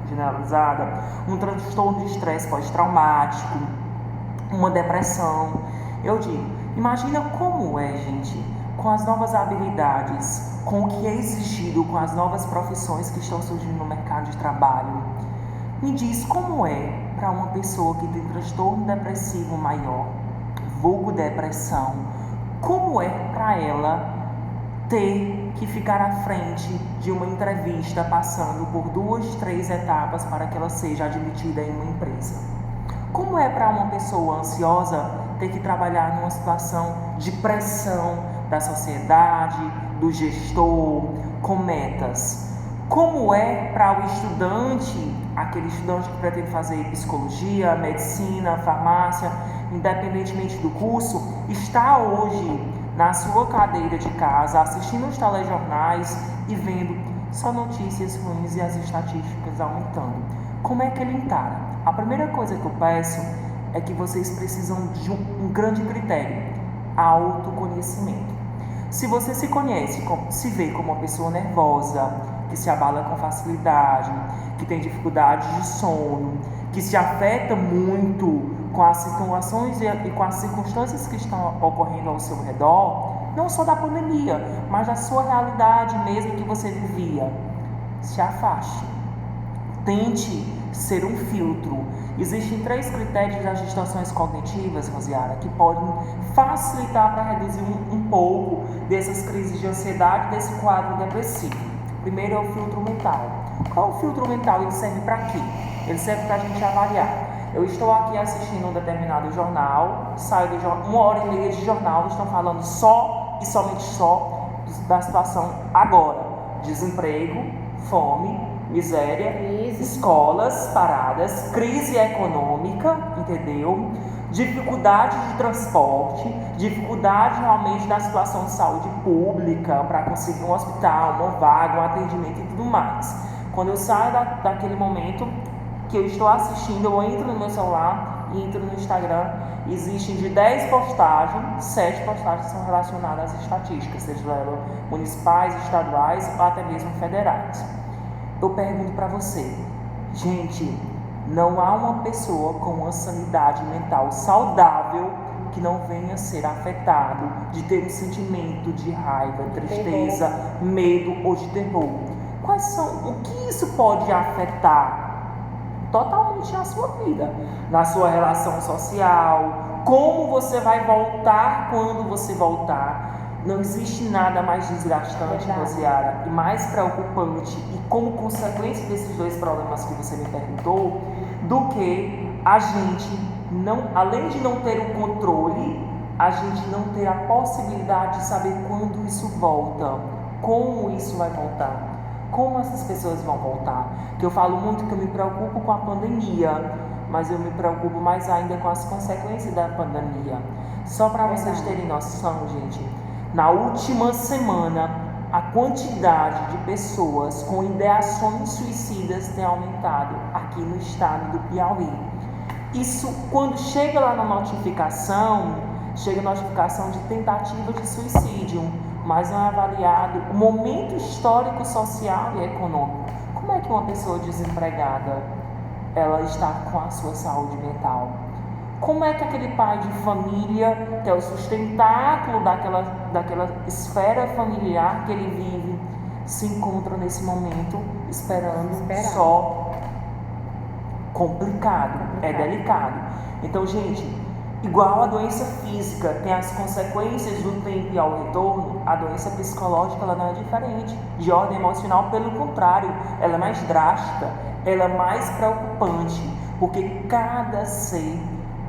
generalizada, um transtorno de estresse pós-traumático, uma depressão. Eu digo, imagina como é, gente, com as novas habilidades, com o que é exigido, com as novas profissões que estão surgindo no mercado de trabalho. Me diz como é para uma pessoa que tem transtorno depressivo maior, vulgo depressão, como é para ela ter que ficar à frente de uma entrevista, passando por 2, 3 etapas para que ela seja admitida em uma empresa. Como é para uma pessoa ansiosa ter que trabalhar numa situação de pressão da sociedade, do gestor, com metas? Como é para o estudante, aquele estudante que pretende fazer psicologia, medicina, farmácia, independentemente do curso, está hoje na sua cadeira de casa, assistindo os telejornais e vendo só notícias ruins e as estatísticas aumentando? Como é que ele encara? A primeira coisa que eu peço é que vocês precisam de um grande critério: autoconhecimento. Se você se conhece, se vê como uma pessoa nervosa, que se abala com facilidade, que tem dificuldade de sono, que se afeta muito com as situações e com as circunstâncias que estão ocorrendo ao seu redor, não só da pandemia, mas da sua realidade mesmo que você vivia, se afaste. Tente ser um filtro. Existem 3 critérios das distorções cognitivas, Rosiara, que podem facilitar para reduzir um pouco dessas crises de ansiedade, desse quadro depressivo. Primeiro é o filtro mental. Qual é o filtro mental? Ele serve para quê? Ele serve para a gente avaliar. Eu estou aqui assistindo um determinado jornal, saio do jornal, 1h30 de jornal, estão falando só e somente só da situação agora. Desemprego, fome, miséria, Crise. escolas paradas, crise econômica, entendeu? Dificuldade de transporte, dificuldade realmente da situação de saúde pública para conseguir um hospital, uma vaga, um atendimento e tudo mais. Quando eu saio daquele momento que eu estou assistindo, eu entro no meu celular e entro no Instagram, existem de 10 postagens, 7 postagens são relacionadas às estatísticas, seja elas municipais, estaduais ou até mesmo federais. Eu pergunto para você, gente, não há uma pessoa com uma sanidade mental saudável que não venha a ser afetado de ter um sentimento de raiva, tristeza, medo ou de terror. Quais são, o que isso pode afetar totalmente na sua vida, na sua relação social, como você vai voltar quando você voltar. Não existe nada mais desgastante, Rosiara, e mais preocupante, e como consequência desses dois problemas que você me perguntou, do que a gente, não, além de não ter o controle, a gente não ter a possibilidade de saber quando isso volta, como isso vai voltar, como essas pessoas vão voltar. Que eu falo muito que eu me preocupo com a pandemia, mas eu me preocupo mais ainda com as consequências da pandemia. Só para vocês terem noção, gente, na última semana, a quantidade de pessoas com ideações suicidas tem aumentado aqui no estado do Piauí. Isso, quando chega lá na notificação, chega notificação de tentativa de suicídio, mas não é avaliado o momento histórico, social e econômico. Como é que uma pessoa desempregada, ela está com a sua saúde mental? Como é que aquele pai de família, que é o sustentáculo daquela esfera familiar que ele vive, se encontra nesse momento esperando. Só complicado, é delicado. Então, gente, igual a doença física tem as consequências do tempo e ao retorno, a doença psicológica ela não é diferente. De ordem emocional, pelo contrário, ela é mais drástica, ela é mais preocupante, porque cada ser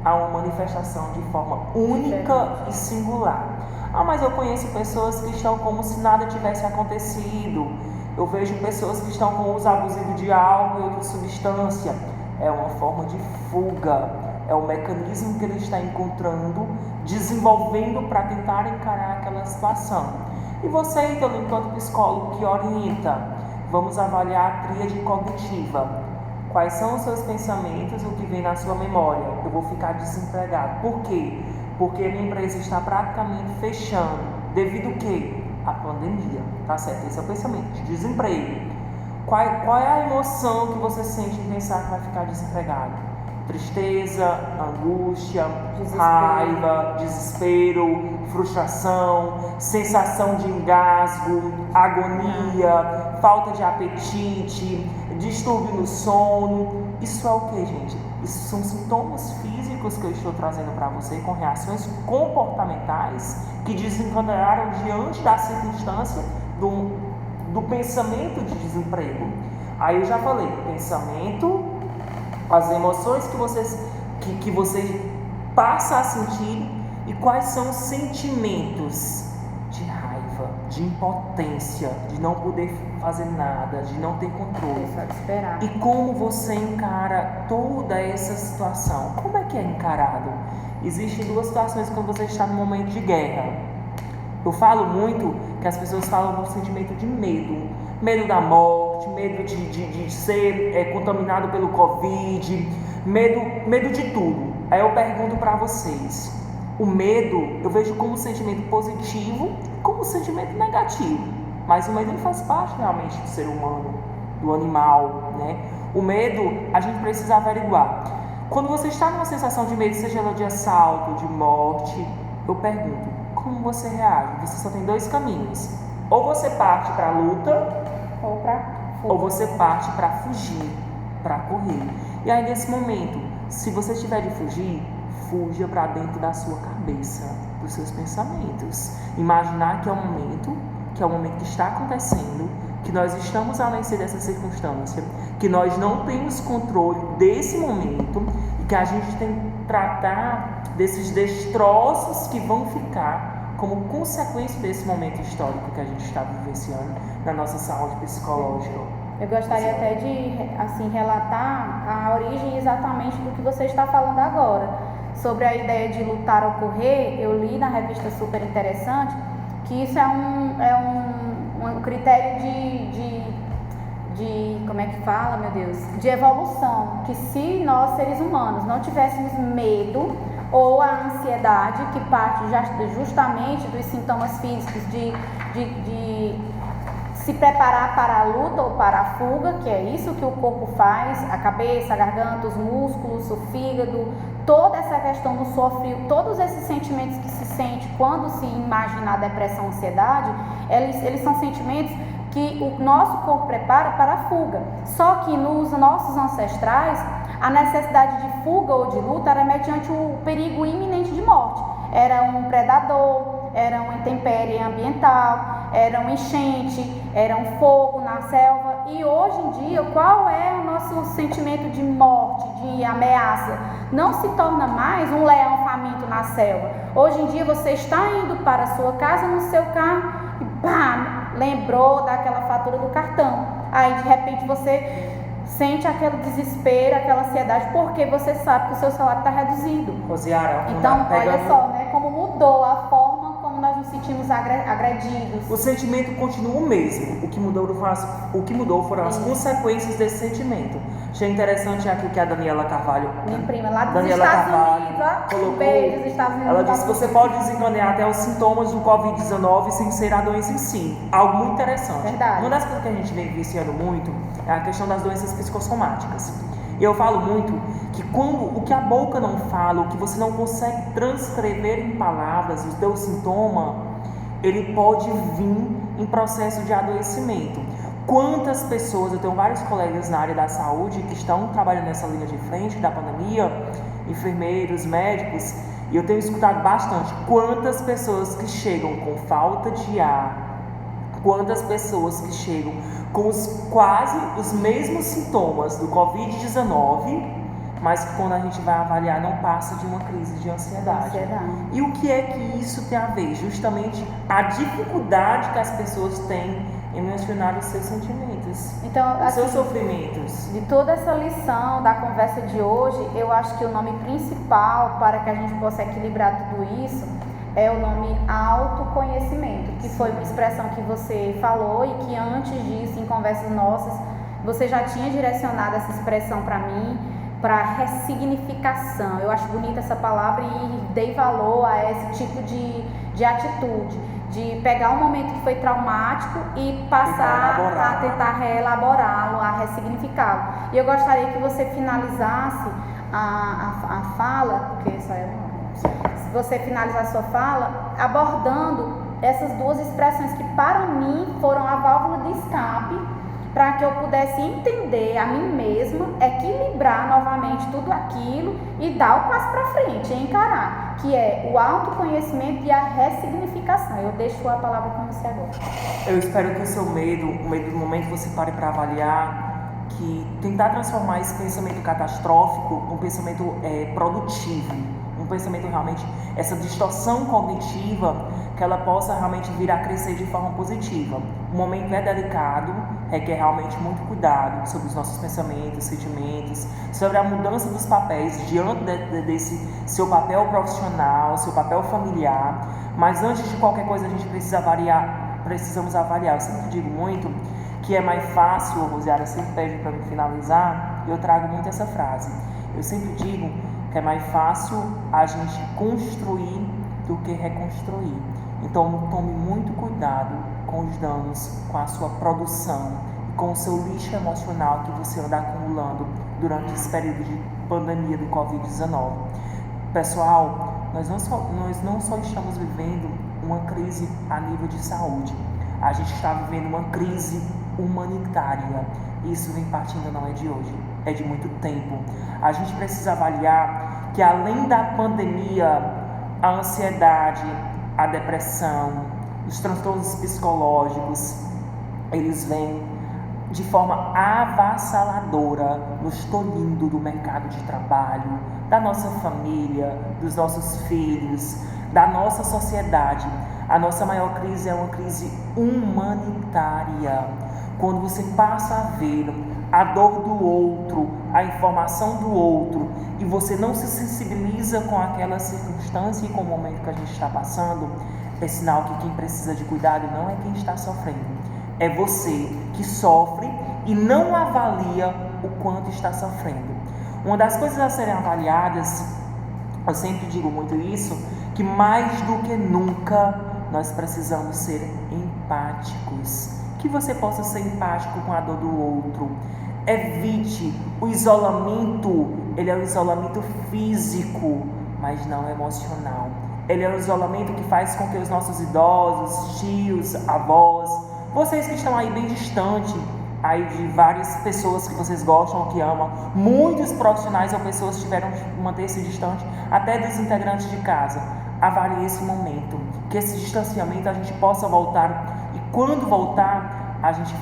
há uma manifestação de forma única e singular. Mas eu conheço pessoas que estão como se nada tivesse acontecido. Eu vejo pessoas que estão com uso abusivo de álcool e outra substância. É uma forma de fuga, é um mecanismo que ele está encontrando, desenvolvendo para tentar encarar aquela situação. E você, então, enquanto psicólogo que orienta, vamos avaliar a tríade cognitiva. Quais são os seus pensamentos, o que vem na sua memória? Eu vou ficar desempregado. Por quê? Porque a minha empresa está praticamente fechando. Devido a quê? A pandemia. Tá certo? Esse é o pensamento de desemprego. Qual é a emoção que você sente em pensar que vai ficar desempregado? Tristeza, angústia, raiva, desespero, frustração, sensação de engasgo, agonia, falta de apetite, distúrbio no sono. Isso é o que, gente? Isso são sintomas físicos que eu estou trazendo para você com reações comportamentais que desencadearam diante da circunstância do pensamento de desemprego. Aí eu já falei, pensamento, as emoções que você passa a sentir e quais são os sentimentos de raiva, de impotência, de não poder fazer nada, de não ter controle. Só esperar. E como você encara toda essa situação? Como é que é encarado? Existem duas situações quando você está no momento de guerra. Eu falo muito que as pessoas falam do sentimento de medo. Medo da morte, medo de ser contaminado pelo Covid, medo de tudo. Aí eu pergunto para vocês, o medo eu vejo como um sentimento positivo e como um sentimento negativo. Mas o medo ele faz parte realmente do ser humano, do animal, né? O medo a gente precisa averiguar. Quando você está numa sensação de medo, seja ela de assalto, de morte, eu pergunto, como você reage? Você só tem dois caminhos. Ou você parte para a luta, ou você parte para fugir, para correr. E aí nesse momento, se você tiver de fugir, fuja para dentro da sua cabeça, dos seus pensamentos. Imaginar que é o momento que está acontecendo, que nós estamos a vencer dessa circunstância, que nós não temos controle desse momento e que a gente tem que tratar desses destroços que vão ficar como consequência desse momento histórico que a gente está vivenciando na nossa saúde psicológica. Eu gostaria até de, assim, relatar a origem exatamente do que você está falando agora. Sobre a ideia de lutar ou correr, eu li na revista Super Interessante que isso é um critério como é que fala, meu Deus? De evolução. Que se nós, seres humanos, não tivéssemos medo ou a ansiedade, que parte justamente dos sintomas físicos de se preparar para a luta ou para a fuga, que é isso que o corpo faz, a cabeça, a garganta, os músculos, o fígado, toda essa questão do sofrimento, todos esses sentimentos que se sente quando se imagina a depressão, a ansiedade, eles são sentimentos que o nosso corpo prepara para a fuga. Só que nos nossos ancestrais, a necessidade de fuga ou de luta era mediante o perigo iminente de morte. Era um predador, era uma intempérie ambiental, era uma enchente, era um fogo na selva. E hoje em dia, qual é o nosso sentimento de morte, de ameaça? Não se torna mais um leão faminto na selva. Hoje em dia você está indo para a sua casa no seu carro e pá, lembrou daquela fatura do cartão. Aí de repente você sente aquele desespero, aquela ansiedade, porque você sabe que o seu salário está reduzido. Rosiara, então, olha só, né, como mudou a forma como nós nos sentimos agredidos. O sentimento continua o mesmo. O que mudou foram as consequências desse sentimento. Achei interessante aqui que a Daniela Carvalho, minha prima lá dos Estados Unidos, colocou, beijos, Estados Unidos. Ela disse que você pode desencadear até os sintomas do Covid-19 sem ser a doença em si. Algo muito interessante. Verdade. Uma das coisas que a gente vem viciando muito é a questão das doenças psicossomáticas. E eu falo muito que quando o que a boca não fala, o que você não consegue transcrever em palavras, o teu sintoma, ele pode vir em processo de adoecimento. Quantas pessoas, eu tenho vários colegas na área da saúde que estão trabalhando nessa linha de frente da pandemia, enfermeiros, médicos, e eu tenho escutado bastante quantas pessoas que chegam com falta de ar, quantas pessoas que chegam com quase os mesmos sintomas do Covid-19, mas que quando a gente vai avaliar não passa de uma crise de ansiedade. E o que é que isso tem a ver? Justamente a dificuldade que as pessoas têm em mencionar os seus sentimentos, então, os seus sofrimentos. De toda essa lição da conversa de hoje, eu acho que o nome principal para que a gente possa equilibrar tudo isso é o nome autoconhecimento, que foi uma expressão que você falou e que antes disso, em conversas nossas, você já tinha direcionado essa expressão para mim, para ressignificação. Eu acho bonita essa palavra e dei valor a esse tipo de atitude, de pegar um momento que foi traumático e passar a tentar reelaborá-lo, a ressignificá-lo. E eu gostaria que você finalizasse a fala, porque só se você finalizar a sua fala, abordando essas duas expressões que para mim foram a válvula de escape para que eu pudesse entender a mim mesma, equilibrar novamente tudo aquilo e dar o passo para frente, encarar, que é o autoconhecimento e a ressignificação. Eu deixo a palavra com você agora. Eu espero que o seu medo, o medo do momento que você pare para avaliar, que tentar transformar esse pensamento catastrófico num pensamento produtivo, um pensamento realmente, essa distorção cognitiva, que ela possa realmente vir a crescer de forma positiva. O momento é delicado, requer realmente muito cuidado sobre os nossos pensamentos, sentimentos, sobre a mudança dos papéis diante desse seu papel profissional, seu papel familiar, mas antes de qualquer coisa a gente precisamos avaliar. Eu sempre digo muito que é mais fácil, a Rosiara sempre pede para me finalizar, e eu trago muito essa frase. Eu sempre digo que é mais fácil a gente construir do que reconstruir. Então tome muito cuidado com os danos, com a sua produção, com o seu lixo emocional que você anda acumulando durante esse período de pandemia do Covid-19. Pessoal, nós não só estamos vivendo uma crise a nível de saúde, a gente está vivendo uma crise humanitária. Isso vem partindo, não é de hoje, é de muito tempo. A gente precisa avaliar que além da pandemia, a ansiedade, a depressão, os transtornos psicológicos, eles vêm de forma avassaladora, nos tolhindo do mercado de trabalho, da nossa família, dos nossos filhos, da nossa sociedade. A nossa maior crise é uma crise humanitária. quando você passa a ver a dor do outro, a informação do outro, e você não se sensibiliza com aquela circunstância e com o momento que a gente está passando, é sinal que quem precisa de cuidado não é quem está sofrendo, é você que sofre e não avalia o quanto está sofrendo. Uma das coisas a serem avaliadas, eu sempre digo muito isso, que mais do que nunca nós precisamos ser empáticos. Que você possa ser empático com a dor do outro. Evite o isolamento. Ele é um isolamento físico, mas não emocional. Ele é um isolamento que faz com que os nossos idosos, tios, avós, vocês que estão aí bem distante aí de várias pessoas que vocês gostam, que amam, muitos profissionais ou pessoas tiveram que manter-se distante, até dos integrantes de casa. Avalie esse momento, que esse distanciamento a gente possa voltar, e quando voltar, a gente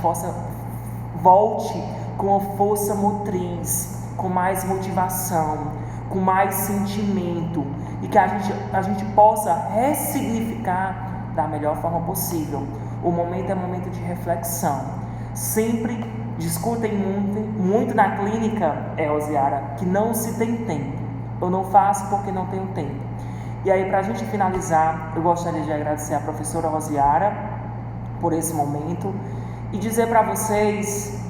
volte com a força motriz, com mais motivação, com mais sentimento, e que a gente possa ressignificar da melhor forma possível. O momento é momento de reflexão. Sempre discutem muito na clínica, Rosiara, que não se tem tempo. Eu não faço porque não tenho tempo. E aí, para a gente finalizar, eu gostaria de agradecer a professora Rosiara por esse momento e dizer para vocês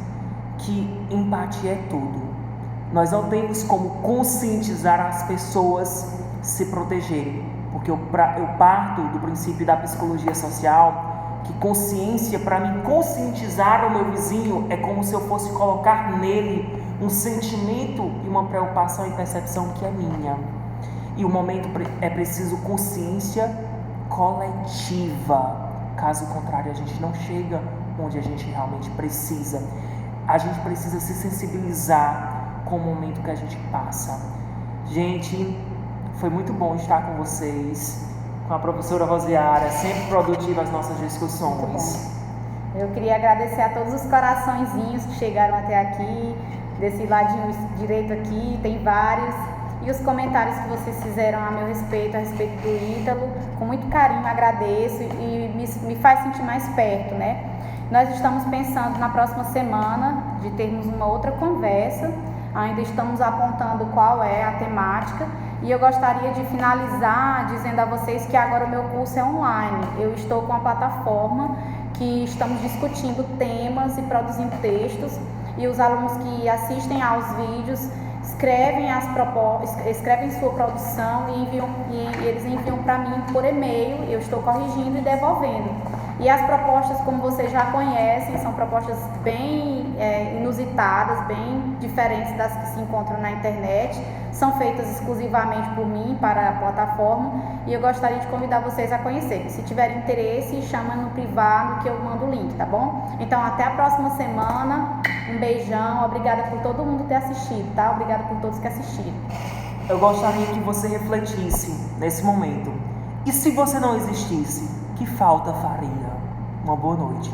que empatia é tudo. Nós não temos como conscientizar as pessoas se protegerem, porque eu parto do princípio da psicologia social, que consciência, para mim, conscientizar o meu vizinho é como se eu fosse colocar nele um sentimento e uma preocupação e percepção que é minha. E o momento é preciso consciência coletiva. Caso contrário, a gente não chega onde a gente realmente precisa. A gente precisa se sensibilizar com o momento que a gente passa. Gente, foi muito bom estar com vocês, com a professora Rosiara, sempre produtiva as nossas discussões. Eu queria agradecer a todos os coraçõezinhos que chegaram até aqui, desse ladinho direito aqui, tem vários, e os comentários que vocês fizeram a meu respeito, a respeito do Ítalo, com muito carinho agradeço e me faz sentir mais perto, né? Nós estamos pensando na próxima semana de termos uma outra conversa, ainda estamos apontando qual é a temática, e eu gostaria de finalizar dizendo a vocês que agora o meu curso é online. Eu estou com a plataforma que estamos discutindo temas e produzindo textos, e os alunos que assistem aos vídeos escrevem sua produção e eles enviam para mim por e-mail. Eu estou corrigindo e devolvendo. E as propostas, como vocês já conhecem, são propostas bem inusitadas, bem diferentes das que se encontram na internet. São feitas exclusivamente por mim, para a plataforma, e eu gostaria de convidar vocês a conhecer. Se tiverem interesse, chama no privado que eu mando o link, tá bom? Então, até a próxima semana. Um beijão. Obrigada por todo mundo ter assistido, tá? Obrigada por todos que assistiram. Eu gostaria que você refletisse nesse momento. E se você não existisse, que falta faria? Uma boa noite.